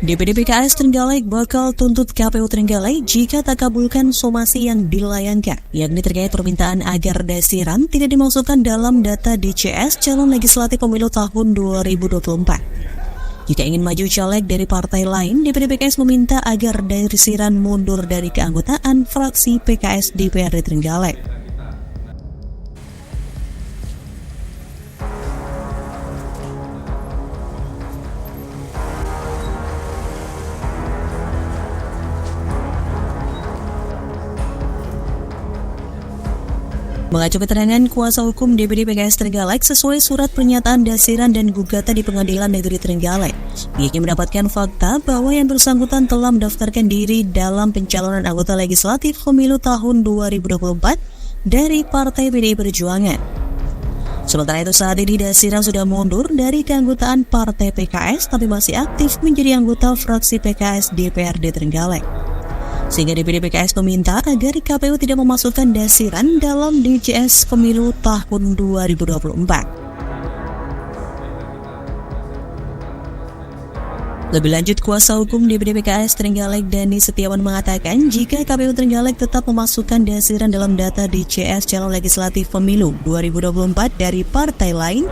DPD PKS Trenggalek bakal tuntut KPU Trenggalek jika tak kabulkan somasi yang dilayangkan, yakni terkait permintaan agar dasiran tidak dimasukkan dalam data DCS calon legislatif pemilu tahun 2024. Jika ingin maju caleg dari partai lain, DPD PKS meminta agar dasiran mundur dari keanggotaan fraksi PKS DPRD Trenggalek. Mengacu keterangan kuasa hukum DPD PKS Trenggalek sesuai surat pernyataan dasiran dan gugatan di Pengadilan Negeri Trenggalek, pihaknya mendapatkan fakta bahwa yang bersangkutan telah mendaftarkan diri dalam pencalonan anggota legislatif pemilu tahun 2024 dari Partai PDI Perjuangan. Sementara itu saat ini dasiran sudah mundur dari keanggotaan Partai PKS tapi masih aktif menjadi anggota fraksi PKS DPRD Trenggalek. Sehingga DPD PKS meminta agar KPU tidak memasukkan dasiran dalam DCS pemilu tahun 2024. Lebih lanjut, kuasa hukum DPD PKS Trenggalek Dani Setiawan mengatakan jika KPU Trenggalek tetap memasukkan dasiran dalam data DCS calon legislatif pemilu 2024 dari partai lain,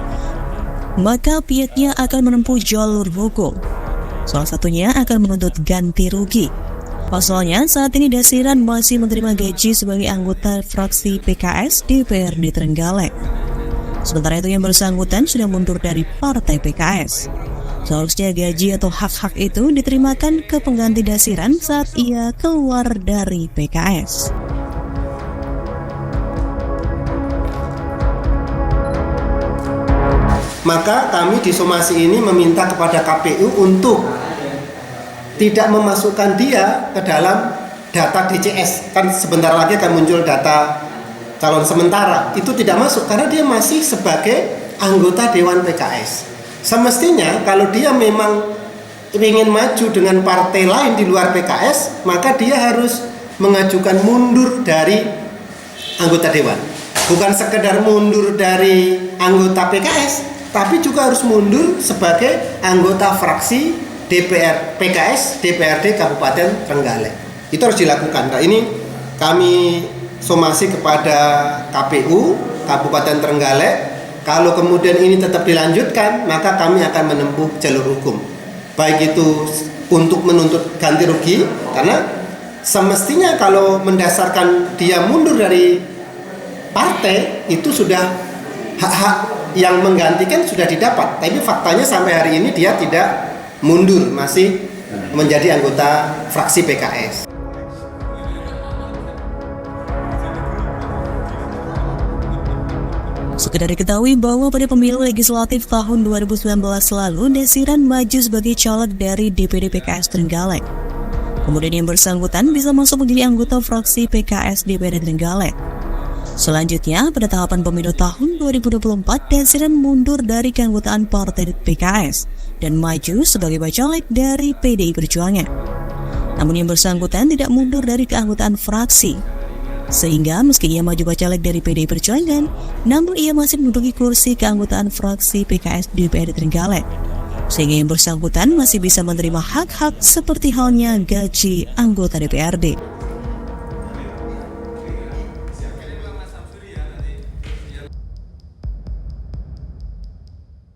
maka pihaknya akan menempuh jalur hukum. Salah satunya akan menuntut ganti rugi. Pasalnya, saat ini dasiran masih menerima gaji sebagai anggota fraksi PKS DPRD Trenggalek. Sementara itu yang bersangkutan sudah mundur dari partai PKS. Seharusnya gaji atau hak-hak itu diterimakan ke pengganti dasiran saat ia keluar dari PKS. Maka kami di somasi ini meminta kepada KPU untuk tidak memasukkan dia ke dalam data DCS. Kan sebentar lagi akan muncul data calon sementara. Itu tidak masuk karena dia masih sebagai anggota Dewan PKS. Semestinya kalau dia memang ingin maju dengan partai lain di luar PKS, maka dia harus mengajukan mundur dari anggota Dewan. Bukan sekedar mundur dari anggota PKS, tapi juga harus mundur sebagai anggota fraksi DPR PKS DPRD Kabupaten Trenggalek. Itu harus dilakukan. Nah, ini kami somasi kepada KPU Kabupaten Trenggalek. Kalau kemudian ini tetap dilanjutkan, maka kami akan menempuh jalur hukum. Baik itu untuk menuntut ganti rugi, karena semestinya kalau mendasarkan dia mundur dari partai, itu sudah hak-hak yang menggantikan sudah didapat. Tapi faktanya sampai hari ini dia tidak mundur, masih menjadi anggota fraksi PKS. Sekedar diketahui bahwa pada pemilu legislatif tahun 2019 lalu, dasiran maju sebagai caleg dari DPD PKS Trenggalek. Kemudian yang bersangkutan bisa masuk menjadi anggota fraksi PKS DPD Trenggalek. Selanjutnya, pada tahapan pemilu tahun 2024, dasiran mundur dari keanggotaan Partai PKS dan maju sebagai bacalek dari PDI Perjuangan. Namun yang bersangkutan tidak mundur dari keanggotaan fraksi. Sehingga meski ia maju bacalek dari PDI Perjuangan, namun ia masih menduduki kursi keanggotaan fraksi PKS DPRD Trenggalek. Sehingga yang bersangkutan masih bisa menerima hak-hak seperti halnya gaji anggota DPRD.